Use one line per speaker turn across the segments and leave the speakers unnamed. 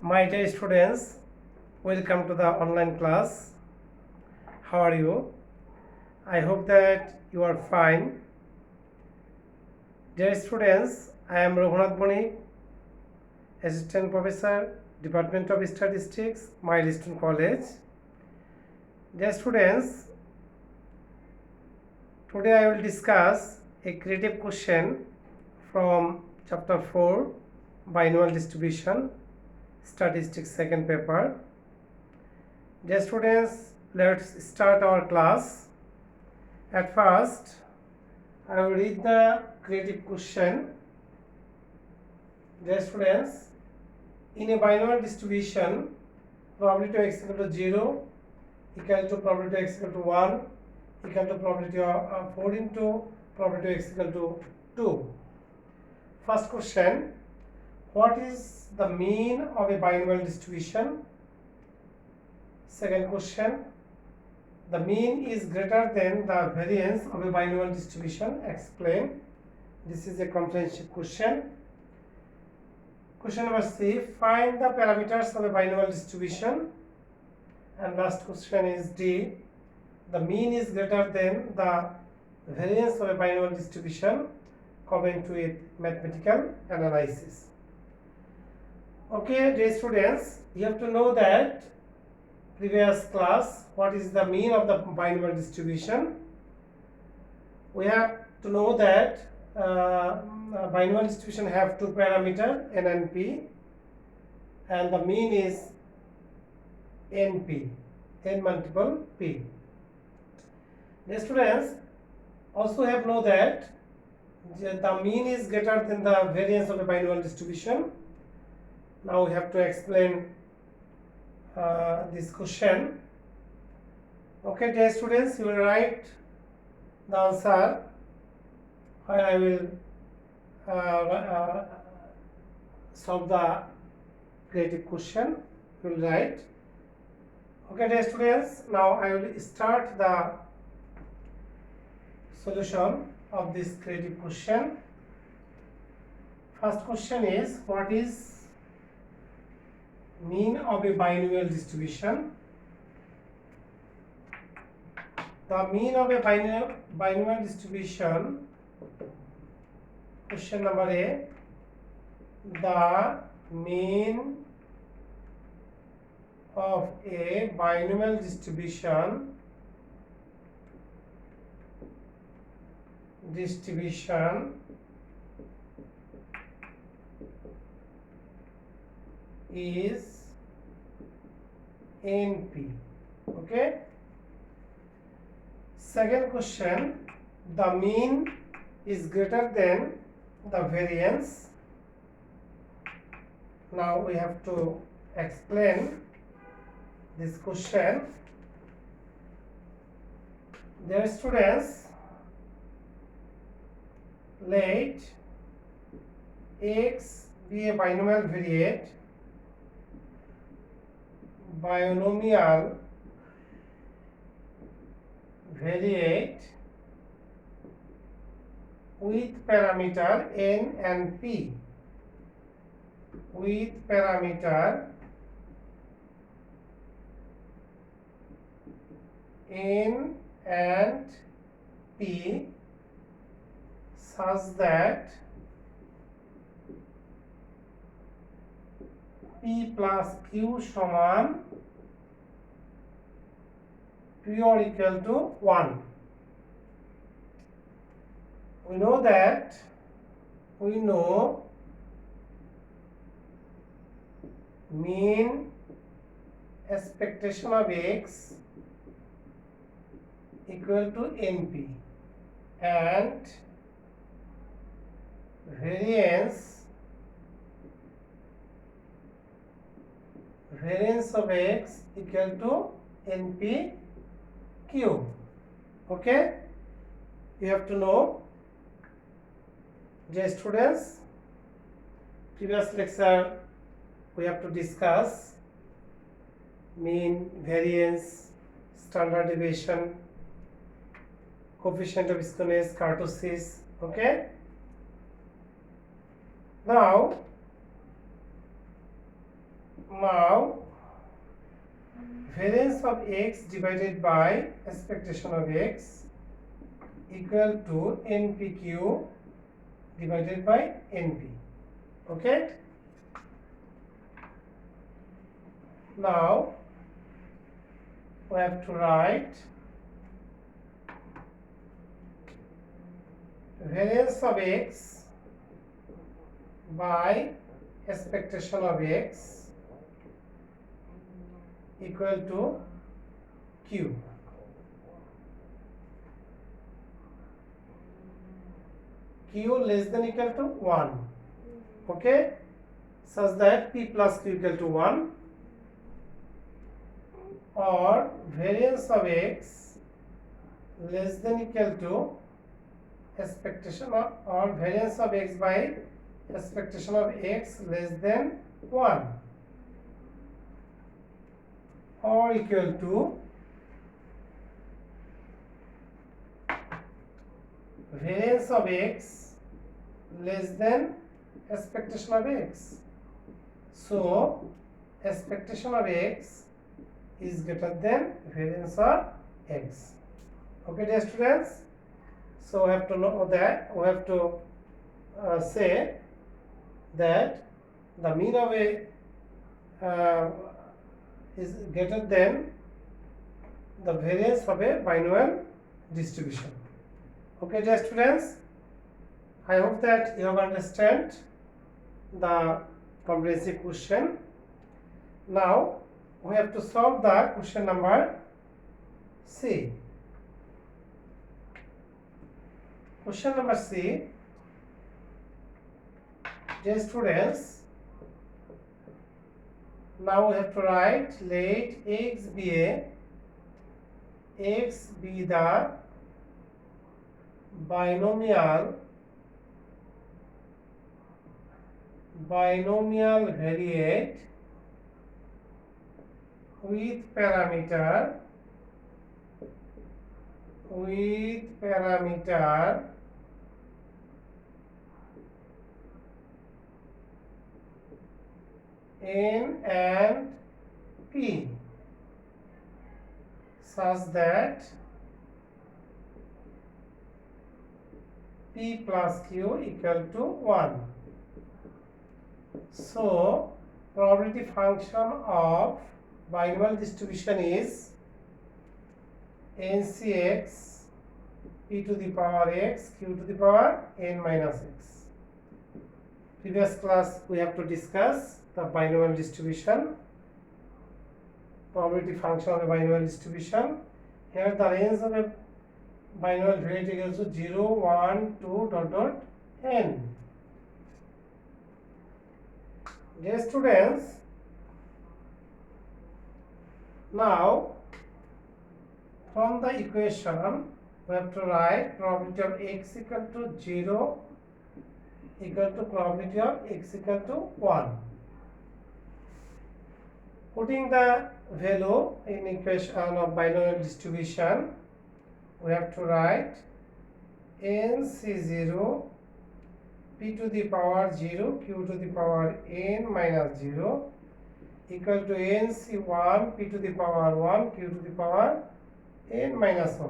My dear students, welcome to the online class. How are you? I hope that you are fine. Dear students, I am Raghunath Boni, Assistant Professor, Department of Statistics, Milestone College. Dear students, today I will discuss a creative question from chapter 4, Binomial Distribution, Statistics second paper. Dear students, let's start our class. At first, I will read the creative question. Dear students, in a binomial distribution, probability of x equal to 0 equal to probability of x equal to 1 equal to probability of 4 into probability of x equal to 2. First question, what is the mean of a binomial distribution? Second question, the mean is greater than the variance of a binomial distribution. Explain. This is a comprehensive question. Question number C, find the parameters of a binomial distribution. And last question is D, the mean is greater than the variance of a binomial distribution. Comment with mathematical analysis. Okay, dear students, you have to know that previous class, what is the mean of the binomial distribution. We have to know that binomial distribution have two parameter n and p, and the mean is np, n multiple p. The students also have know that the mean is greater than the variance of a binomial distribution. Now we have to explain this question. Okay, dear students, you will write the answer while I will solve the creative question. You will write. Okay, dear students, now I will start the solution of this creative question. First question is, what is mean of a binomial distribution? The mean of a binomial distribution, question number A, the mean of a binomial distribution is np. Okay. Second question, the mean is greater than the variance. Now we have to explain this question. Dear students, let x be a binomial variate with parameter n and p, such that p plus q সমান p or equal to 1. We know mean expectation of x equal to np and variance of x equal to np q. Okay, you have to know. Dear students, previous lecture we have to discuss mean, variance, standard deviation, coefficient of skewness, kurtosis. Okay, now Now variance of x divided by expectation of x equal to npq divided by np. Okay, now we have to write variance of x by expectation of x equal to q. Q less than equal to 1. Okay, such that p plus q equal to 1, or variance of x less than equal to expectation of, or variance of x by expectation of x less than 1, or equal to variance of x less than expectation of x. So expectation of x is greater than variance of x. Okay, dear students, so we have to know that, we have to say that the mean of a is greater than the variance of a binomial distribution. Okay, dear students, I hope that you have understand the comprehensive question. Now we have to solve the question number C. Question number C, dear students, now we have to write let x be the binomial variate with parameter n and p such that p plus q equal to 1. So probability function of binomial distribution is ncx p to the power x q to the power n minus x. Previous class we have to discuss the binomial distribution, probability function of a binomial distribution. Here the range of a binomial variate equals to 0, 1, 2, dot dot n. Dear students, now from the equation we have to write probability of x equal to 0 equal to probability of x equal to 1. Putting the value in equation of binomial distribution, we have to write nc0 p to the power 0 q to the power n minus 0 equal to nc1 p to the power 1 q to the power n minus 1.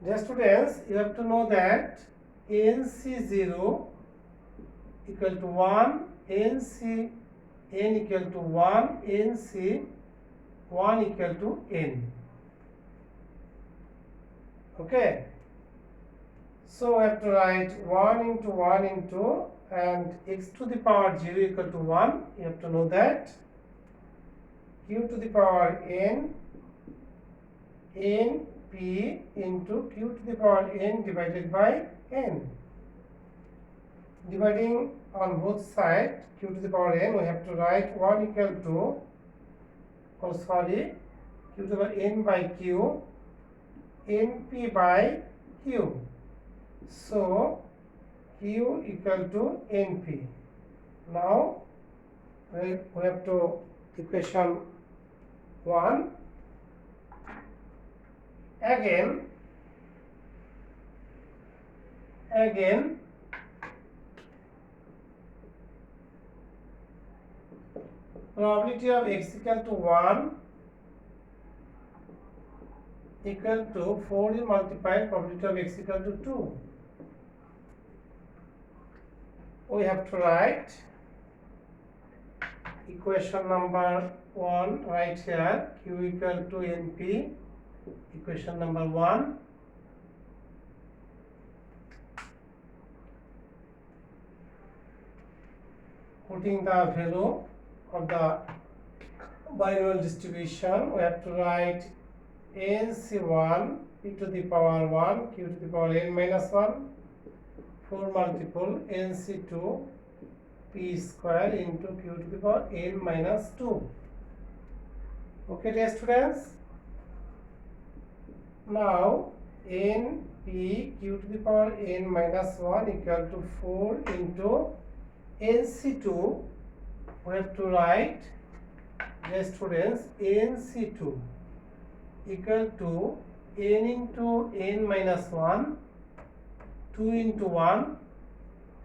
Dear students, you have to know that nc0 equal to 1, nc n equal to 1, nc 1 equal to n. Okay, so we have to write 1 into 1 into, and x to the power 0 equal to 1. You have to know that q to the power n p into q to the power n divided by n. Dividing on both sides q to the power n, we have to write 1 equal to, q to the power n by q, np by q. So q equal to np. Now we have to equation 1. Again probability of x equal to 1 equal to 4 multiplied probability of x equal to 2. We have to write equation number 1 right here, q equal to np, equation number 1. Putting the value of the binomial distribution, we have to write nc1 p to the power 1 q to the power n minus 1 4 multiple nc2 p square into q to the power n minus 2. Okay, dear students. Now np q to the power n minus 1 equal to 4 into nc2. We have to write, dear students, nc2 equal to n into n minus 1, 2 into 1.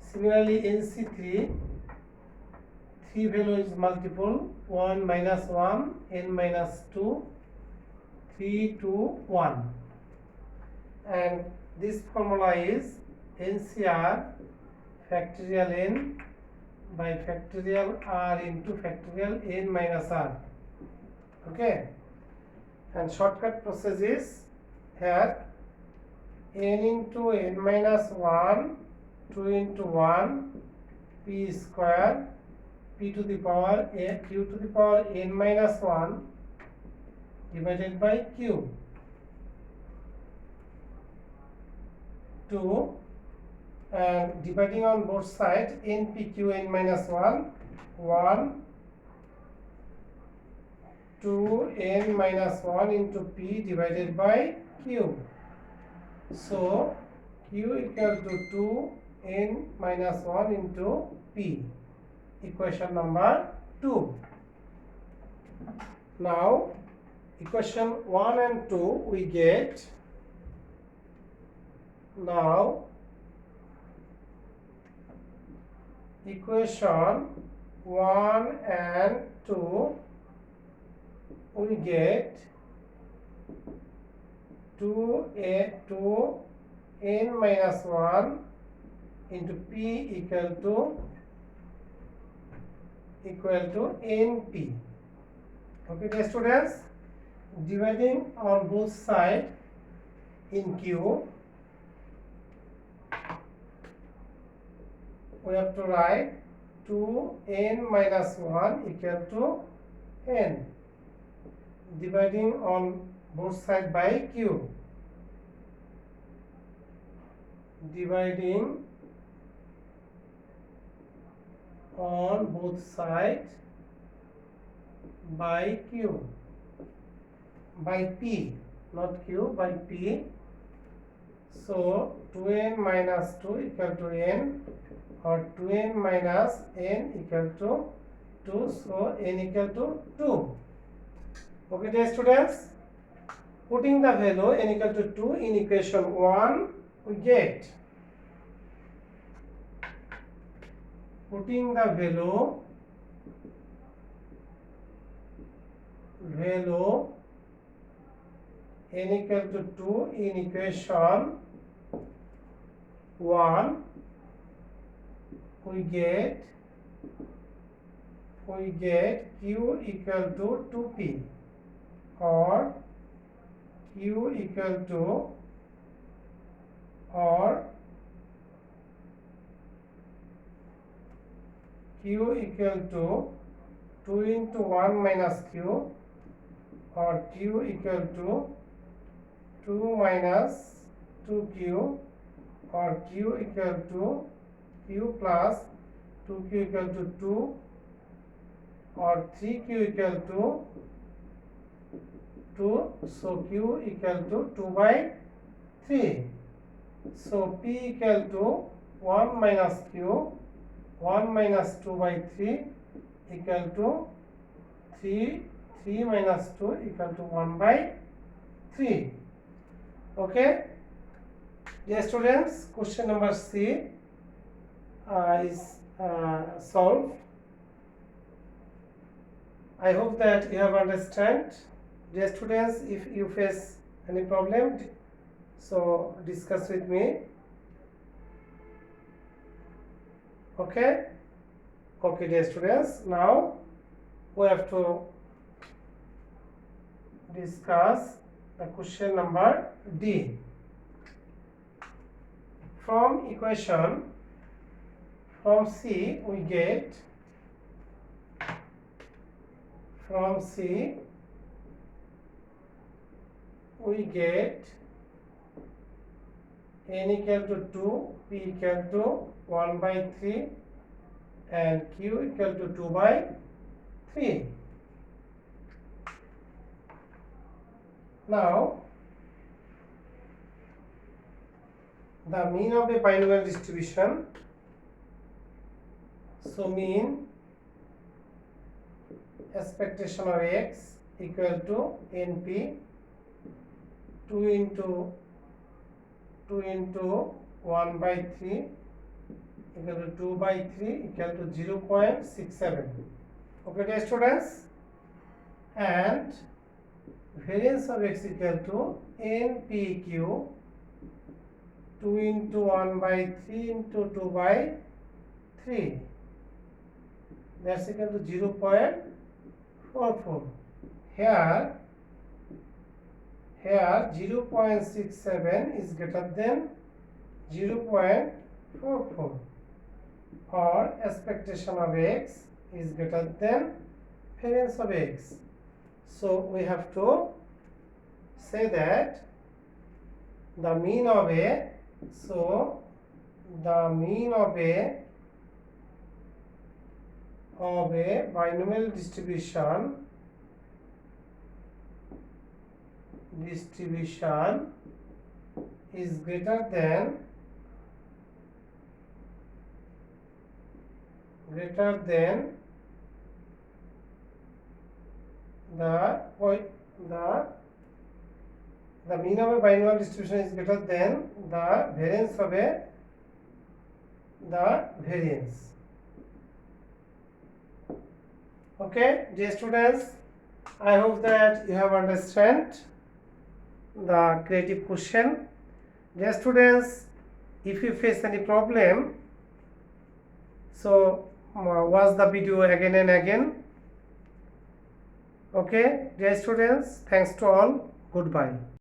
Similarly, nc3, 3 value is multiple, 1 minus 1, n minus 2, 3, 2, 1. And this formula is NCR factorial n by factorial r into factorial n minus r. Okay. And shortcut process is here n into n minus 1, 2 into 1, p square, p to the power a, q to the power n minus 1 divided by q. 2, and dividing on both sides, npq n minus 1, 1, 2 n minus 1 into p divided by q. So q equal to 2 n minus 1 into p, equation number 2. Now equation 1 and 2 we get. Now equation 1 and 2 we get 2 n minus 1 into p equal to np. Okay, dear students, dividing on both sides in q, we have to write 2 n minus 1 equal to n, dividing on both sides by q, dividing on both sides by q, by p, not q, by p. So 2n minus 2 equal to n, or 2n minus n equal to 2, so n equal to 2. Okay, dear students, putting the value n equal to 2 in equation 1, we get, putting the value n equal to 2 in equation 1, we get q equal to 2p, or q equal to, q equal to 2 into 1 minus q, or q equal to 2 minus 2q, or q equal to q plus 2q equal to 2, or 3q equal to 2, so q equal to 2 by 3. So p equal to 1 minus q, 1 minus 2 by 3 equal to 3, 3 minus 2 equal to 1 by 3. Okay, dear students, question number C is solved. I hope that you have understand. Dear students, if you face any problem, so discuss with me. Okay, dear students, now we have to discuss the question number D. From equation from C we get n equal to 2, p equal to 1 by 3 and q equal to 2 by 3. Now the mean of a binomial distribution, so mean expectation of x equal to np 2 into 1 by 3 equal to 2 by 3 equal to 0.67. Okay, dear students, and variance of x equal to npq 2 into 1 by 3 into 2 by 3, that's equal to 0.44. Here 0.67 is greater than 0.44, or expectation of x is greater than variance of x. So we have to say that the mean of a, so the mean of a binomial distribution is greater than the mean of a binomial distribution is greater than the variance of the variance. Okay, dear students, I hope that you have understand the creative question. Dear students, if you face any problem, so watch the video again and again. Okay, dear students, thanks to all. Goodbye.